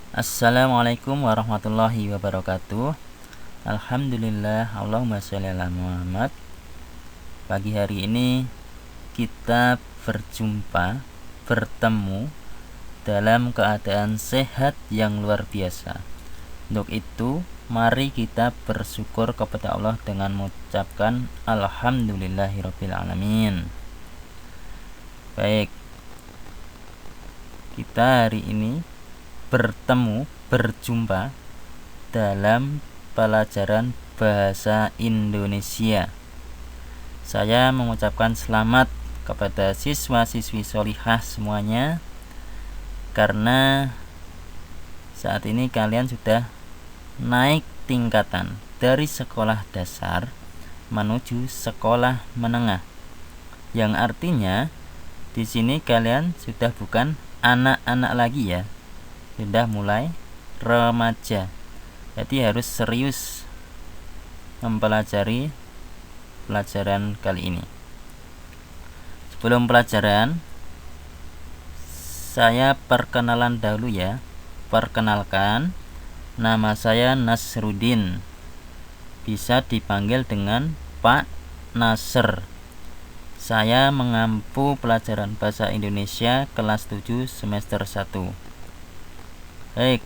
Assalamualaikum warahmatullahi wabarakatuh. Alhamdulillah, Allahumma sholli ala Muhammad. Pagi hari ini kita bertemu dalam keadaan sehat yang luar biasa. Untuk itu, mari kita bersyukur kepada Allah dengan mengucapkan Alhamdulillahirabbil alamin. Baik, kita hari ini berjumpa dalam pelajaran bahasa Indonesia. Saya mengucapkan selamat kepada siswa-siswi sholihah semuanya, karena saat ini kalian sudah naik tingkatan dari sekolah dasar menuju sekolah menengah, yang artinya di sini kalian sudah bukan anak-anak lagi ya, sudah mulai remaja. Jadi harus serius mempelajari pelajaran kali ini. Sebelum pelajaran, saya perkenalan dahulu ya. Perkenalkan, nama saya Nasruddin, bisa dipanggil dengan Pak Nasr. Saya mengampu pelajaran bahasa Indonesia kelas 7 semester 1. Baik,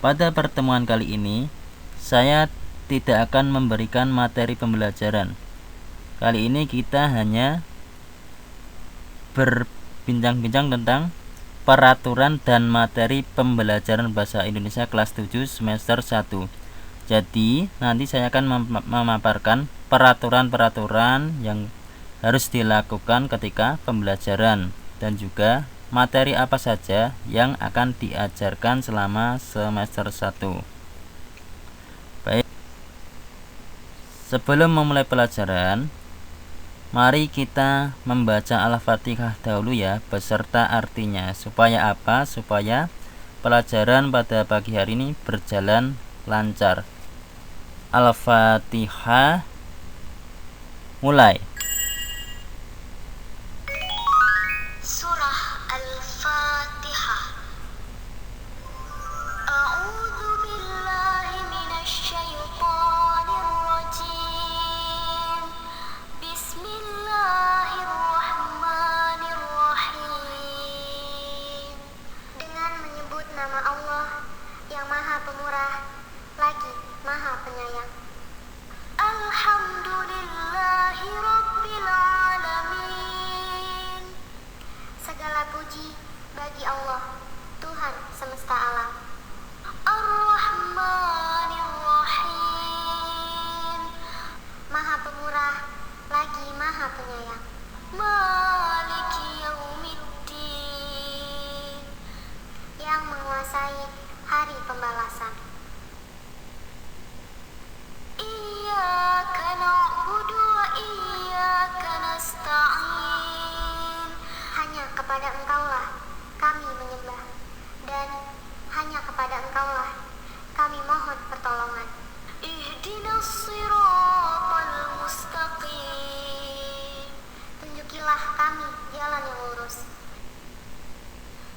pada pertemuan kali ini saya tidak akan memberikan materi pembelajaran. Kali ini kita hanya berbincang-bincang tentang peraturan dan materi pembelajaran bahasa Indonesia kelas 7 semester 1. Jadi nanti saya akan memaparkan peraturan-peraturan yang harus dilakukan ketika pembelajaran, dan juga materi apa saja yang akan diajarkan selama semester 1. Baik, sebelum memulai pelajaran, mari kita membaca Al-Fatihah dahulu ya, beserta artinya. Supaya apa? Supaya pelajaran pada pagi hari ini berjalan lancar. Al-Fatihah, mulai. Surah Al-Fatihah. A'udzu billahi minasyaitonir rajim. Bismillahirrahmanirrahim. Dengan menyebut nama Allah yang Maha Pemurah lagi Maha Penyayang. Alhamdulillahirabbil alamin. Segala puji bagi Allah, Tuhan semesta alam. Ar-Rahmanir-Rahim. Maha Pemurah lagi Maha Penyayang. Maliki Yaumiddin. Yang menguasai hari pembalasan. Iyyaka na'budu wa iyyaka nasta'in. Hanya kepada Engkaulah kami menyembah, dan hanya kepada Engkaulah kami mohon pertolongan. Ihdinas siratal mustaqim. Tunjukilah kami jalan yang lurus.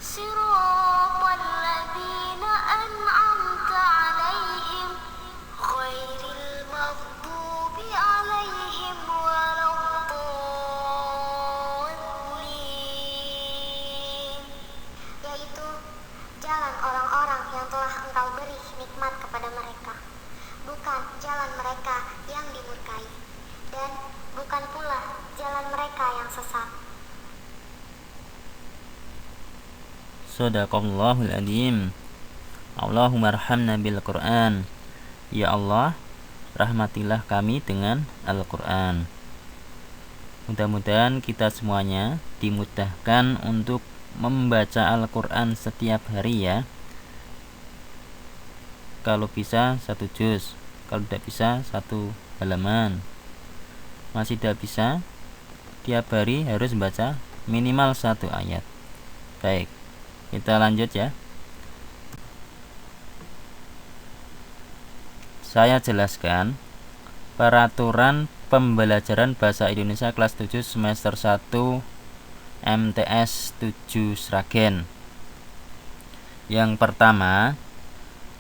Siratal ladzina an'amta 'alaihim ghairil maghdubi 'alaihim waladdallin. Yaitu jalan orang-orang yang telah Engkau beri nikmat kepada mereka, bukan jalan mereka yang dimurkai, dan bukan pula jalan mereka yang sesat. Shadaqallahul adzim. Allahumma arhamna bil Qur'an. Ya Allah, rahmatilah kami dengan Al-Qur'an. Mudah-mudahan kita semuanya dimudahkan untuk membaca Al-Qur'an setiap hari ya. Kalau bisa 1 juz, kalau tidak bisa 1 halaman. Masih tidak bisa, tiap hari harus membaca minimal 1 ayat. Baik, kita lanjut ya. Saya jelaskan peraturan pembelajaran bahasa Indonesia kelas 7 semester 1 MTS 7 Sragen. Yang pertama,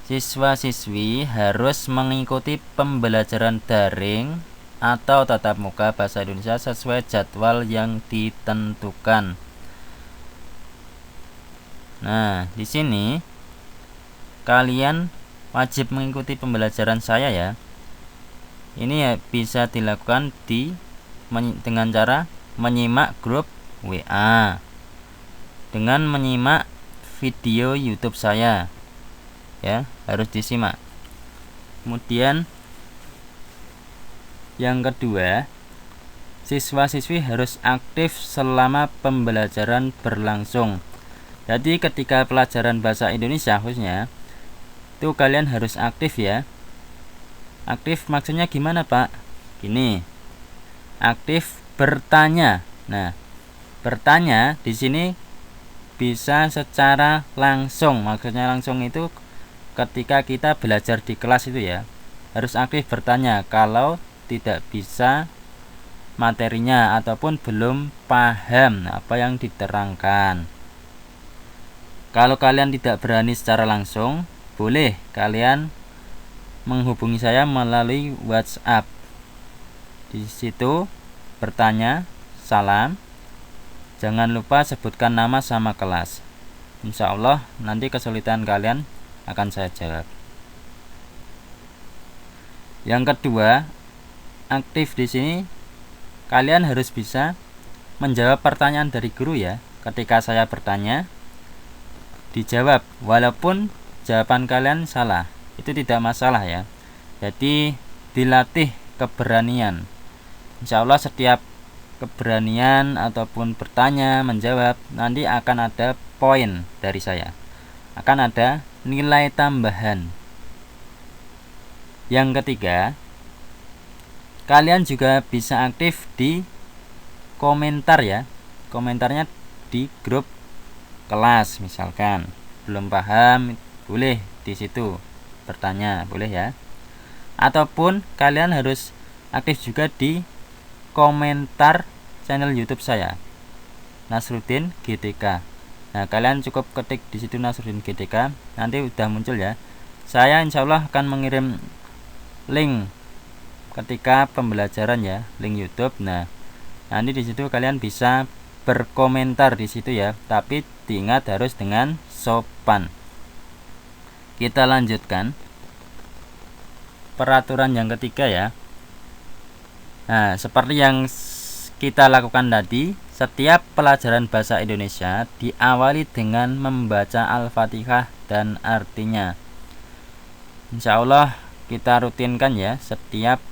siswa-siswi harus mengikuti pembelajaran daring atau tatap muka bahasa Indonesia sesuai jadwal yang ditentukan. Nah, di sini kalian wajib mengikuti pembelajaran saya ya. Ini ya bisa dilakukan dengan cara menyimak grup WA, dengan menyimak video YouTube saya. Ya, harus disimak. Kemudian yang kedua, siswa-siswi harus aktif selama pembelajaran berlangsung. Jadi ketika pelajaran bahasa Indonesia khususnya itu kalian harus aktif ya. Aktif maksudnya gimana, Pak? Gini. Aktif bertanya. Nah, bertanya di sini bisa secara langsung. Maksudnya langsung itu ketika kita belajar di kelas itu ya, harus aktif bertanya kalau tidak bisa materinya ataupun belum paham apa yang diterangkan. Kalau kalian tidak berani secara langsung, boleh kalian menghubungi saya melalui WhatsApp. Di situ bertanya, salam. Jangan lupa sebutkan nama sama kelas. Insya Allah nanti kesulitan kalian akan saya jawab. Yang kedua, aktif di sini kalian harus bisa menjawab pertanyaan dari guru ya. Ketika saya bertanya, dijawab walaupun jawaban kalian salah. Itu tidak masalah ya. Jadi dilatih keberanian. Insya Allah setiap keberanian ataupun bertanya, menjawab, nanti akan ada poin dari saya. Akan ada nilai tambahan. Yang ketiga, kalian juga bisa aktif di komentar ya. Komentarnya di grup kelas misalkan. Belum paham, boleh di situ bertanya, boleh ya. Ataupun kalian harus aktif juga di komentar channel YouTube saya, Nasruddin GTK. Nah, kalian cukup ketik di situ Nasruddin GTK, nanti udah muncul ya. Saya insya Allah akan mengirim link ketika pembelajaran ya, link YouTube. Nah, nanti di situ kalian bisa berkomentar di situ ya, tapi diingat harus dengan sopan. Kita lanjutkan peraturan yang ketiga ya. Nah, seperti yang kita lakukan tadi, setiap pelajaran bahasa Indonesia diawali dengan membaca Al-Fatihah dan artinya. Insya Allah kita rutinkan ya setiap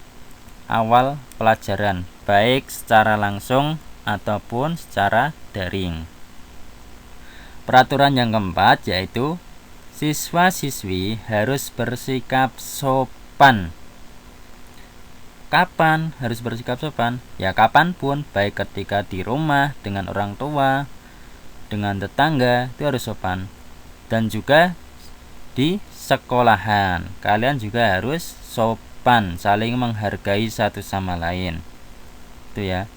awal pelajaran, baik secara langsung ataupun secara daring. Peraturan yang keempat yaitu siswa-siswi harus bersikap sopan. Kapan harus bersikap sopan? Ya kapanpun, baik ketika di rumah, dengan orang tua, dengan tetangga, itu harus sopan. Dan juga di sekolahan, kalian juga harus sopan, saling menghargai satu sama lain. Itu ya.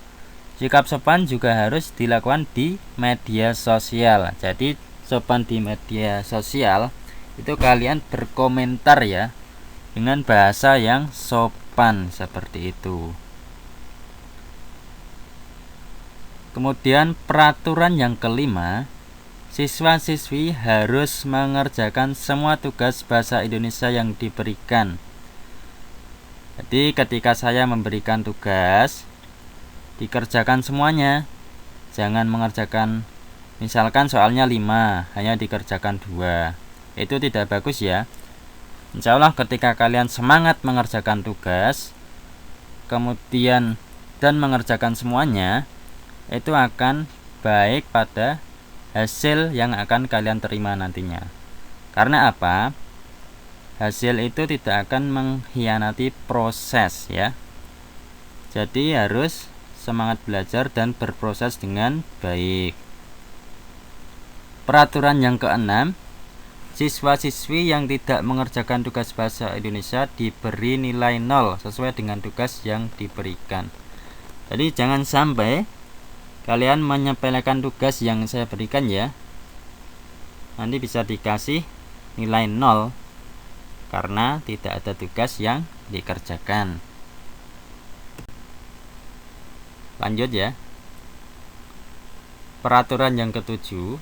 Sikap sopan juga harus dilakukan di media sosial. Jadi sopan di media sosial itu kalian berkomentar ya dengan bahasa yang sopan seperti itu. Kemudian peraturan yang kelima, siswa-siswi harus mengerjakan semua tugas bahasa Indonesia yang diberikan. Jadi ketika saya memberikan tugas, dikerjakan semuanya. Jangan mengerjakan misalkan soalnya 5, hanya dikerjakan 2. Itu tidak bagus ya. Insya Allah ketika kalian semangat mengerjakan tugas, kemudian dan mengerjakan semuanya, itu akan baik pada hasil yang akan kalian terima nantinya. Karena apa? Hasil itu tidak akan mengkhianati proses ya. Jadi harus semangat belajar dan berproses dengan baik. Peraturan yang keenam, siswa-siswi yang tidak mengerjakan tugas bahasa Indonesia diberi nilai 0 sesuai dengan tugas yang diberikan. Jadi jangan sampai kalian menyepelekan tugas yang saya berikan ya. Nanti bisa dikasih nilai 0 karena tidak ada tugas yang dikerjakan. Lanjut ya. Peraturan yang ketujuh,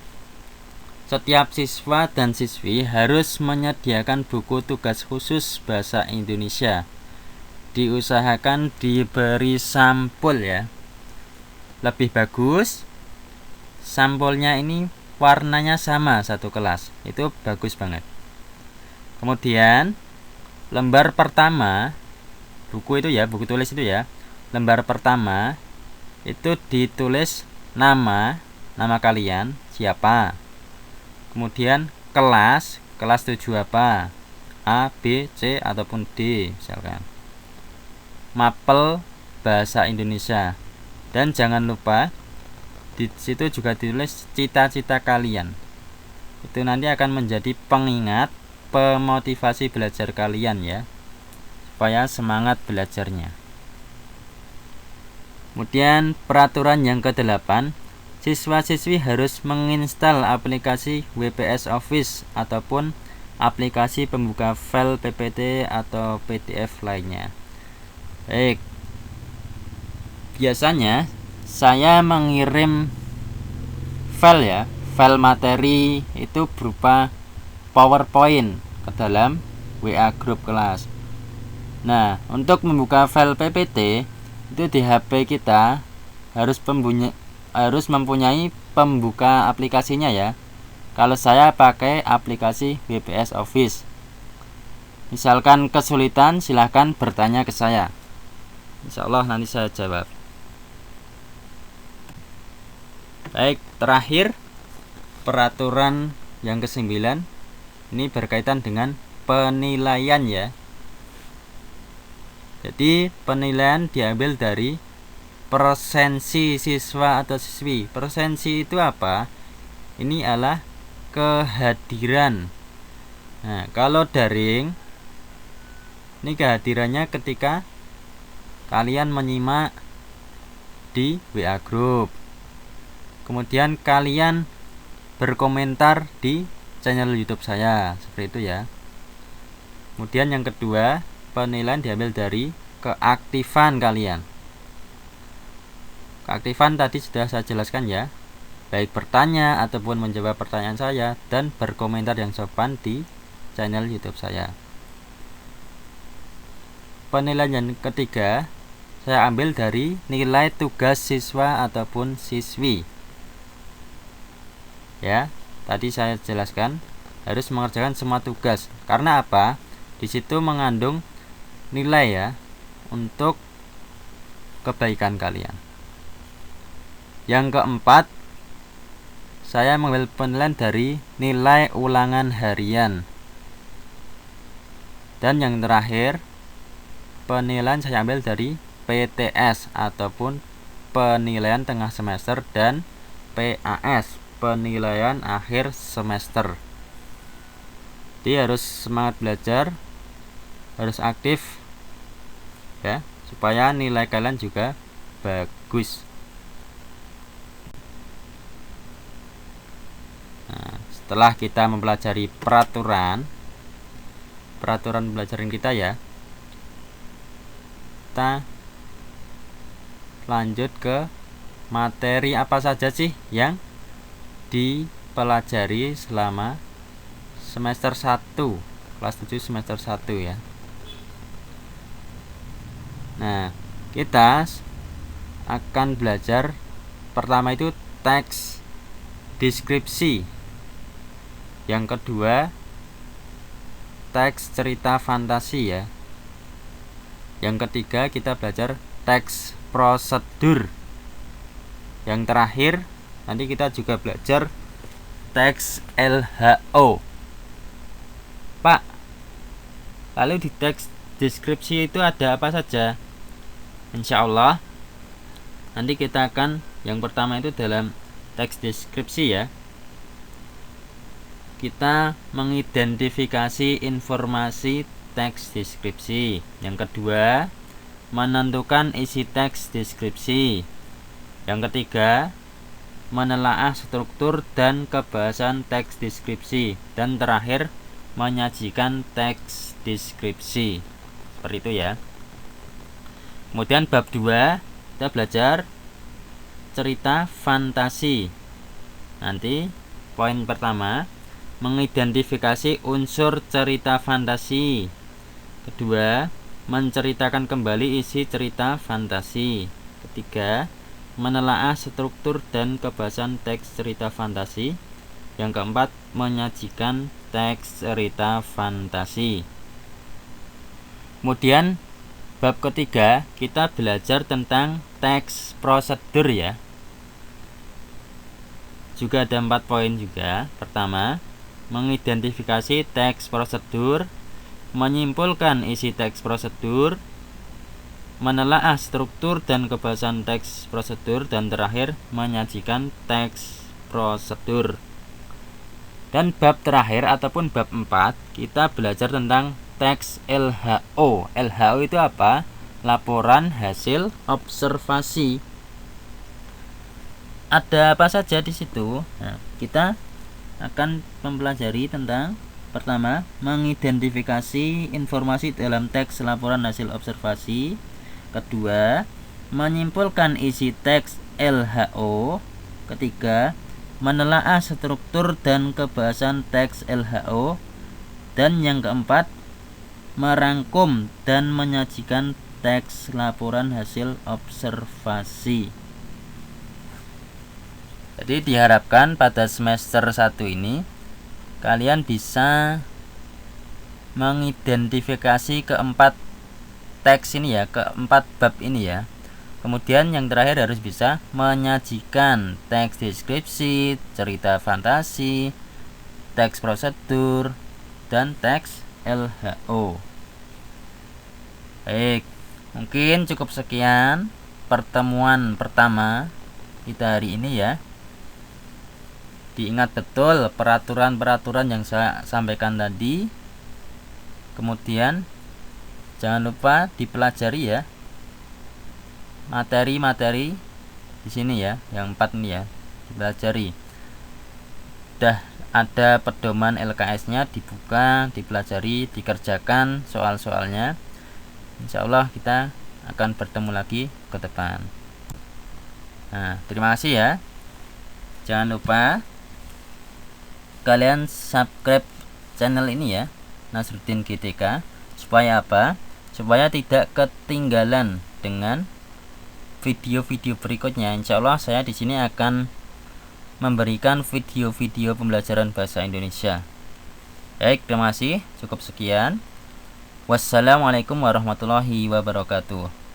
setiap siswa dan siswi harus menyediakan buku tugas khusus bahasa Indonesia. Diusahakan diberi sampul ya. Lebih bagus sampulnya ini warnanya sama satu kelas. Itu bagus banget. Kemudian lembar pertama buku itu ya, buku tulis itu ya. Lembar pertama itu ditulis nama kalian siapa. Kemudian kelas 7 apa? A, B, C ataupun D misalkan. Mapel bahasa Indonesia. Dan jangan lupa di situ juga ditulis cita-cita kalian. Itu nanti akan menjadi pengingat pemotivasi belajar kalian ya, supaya semangat belajarnya. Kemudian peraturan yang ke-8, siswa-siswi harus menginstal aplikasi WPS Office ataupun aplikasi pembuka file PPT atau PDF lainnya. Baik. Biasanya saya mengirim file ya, file materi itu berupa PowerPoint ke dalam WA grup kelas. Nah, untuk membuka file PPT itu di HP kita harus mempunyai pembuka aplikasinya ya. Kalau saya pakai aplikasi WPS Office. Misalkan kesulitan, silahkan bertanya ke saya. Insya Allah nanti saya jawab. Baik, terakhir peraturan yang ke-9 ini berkaitan dengan penilaian ya. Jadi penilaian diambil dari presensi siswa atau siswi. Presensi itu apa? Ini adalah kehadiran. Nah, kalau daring ini kehadirannya ketika kalian menyimak di WA group. Kemudian kalian berkomentar di channel YouTube saya, seperti itu ya. Kemudian yang kedua, penilaian diambil dari keaktifan kalian. Keaktifan tadi sudah saya jelaskan ya, baik bertanya ataupun menjawab pertanyaan saya dan berkomentar yang sopan di channel YouTube saya. Penilaian yang ketiga saya ambil dari nilai tugas siswa ataupun siswi. Ya, tadi saya jelaskan harus mengerjakan semua tugas. Karena apa? Di situ mengandung nilai ya untuk kebaikan kalian. Yang keempat, saya mengambil penilaian dari nilai ulangan harian. Dan yang terakhir, penilaian saya ambil dari PTS ataupun penilaian tengah semester dan PAS, penilaian akhir semester. Jadi harus semangat belajar, harus aktif ya, supaya nilai kalian juga bagus. Nah, setelah kita mempelajari peraturan pelajaran kita ya, kita lanjut ke materi apa saja sih yang dipelajari selama semester 1, kelas 7 semester 1 ya. Nah, kita akan belajar pertama itu teks deskripsi. Yang kedua, teks cerita fantasi ya. Yang ketiga, kita belajar teks prosedur. Yang terakhir, nanti kita juga belajar teks LHO. Pak, lalu di teks deskripsi itu ada apa saja? Insya Allah nanti kita akan, yang pertama itu dalam teks deskripsi ya, kita mengidentifikasi informasi teks deskripsi. Yang kedua, menentukan isi teks deskripsi. Yang ketiga, menelaah struktur dan kebahasan teks deskripsi. Dan terakhir, menyajikan teks deskripsi. Seperti itu ya. Kemudian bab 2 kita belajar cerita fantasi. Nanti poin pertama, mengidentifikasi unsur cerita fantasi. Kedua, menceritakan kembali isi cerita fantasi. Ketiga, menelaah struktur dan kebahasan teks cerita fantasi. Yang keempat, menyajikan teks cerita fantasi. Kemudian bab ketiga kita belajar tentang teks prosedur ya. Juga ada 4 poin juga. Pertama, mengidentifikasi teks prosedur, menyimpulkan isi teks prosedur, menelaah struktur dan kebahasan teks prosedur, dan terakhir menyajikan teks prosedur. Dan bab terakhir ataupun bab 4 kita belajar tentang teks LHO. LHO itu apa? Laporan hasil observasi. Ada apa saja di situ? Nah, kita akan mempelajari tentang pertama, mengidentifikasi informasi dalam teks laporan hasil observasi. Kedua, menyimpulkan isi teks LHO. Ketiga, menelaah struktur dan kebahasan teks LHO. Dan yang keempat, merangkum dan menyajikan teks laporan hasil observasi. Jadi diharapkan pada semester 1 ini kalian bisa mengidentifikasi keempat teks ini ya, keempat bab ini ya. Kemudian yang terakhir harus bisa menyajikan teks deskripsi, cerita fantasi, teks prosedur, dan teks LHO. Baik, mungkin cukup sekian pertemuan pertama kita hari ini ya. Diingat betul peraturan-peraturan yang saya sampaikan tadi. Kemudian jangan lupa dipelajari ya materi-materi di sini ya, yang 4 ini ya, dipelajari. Sudah ada pedoman LKS-nya, dibuka, dipelajari, dikerjakan soal-soalnya. Insya Allah kita akan bertemu lagi ke depan. Nah, terima kasih ya. Jangan lupa kalian subscribe channel ini ya, Nasruddin GTK. Supaya apa? Supaya tidak ketinggalan dengan video-video berikutnya. Insya Allah saya di sini akan memberikan video-video pembelajaran bahasa Indonesia. Baik, terima kasih. Cukup sekian. Wassalamualaikum warahmatullahi wabarakatuh.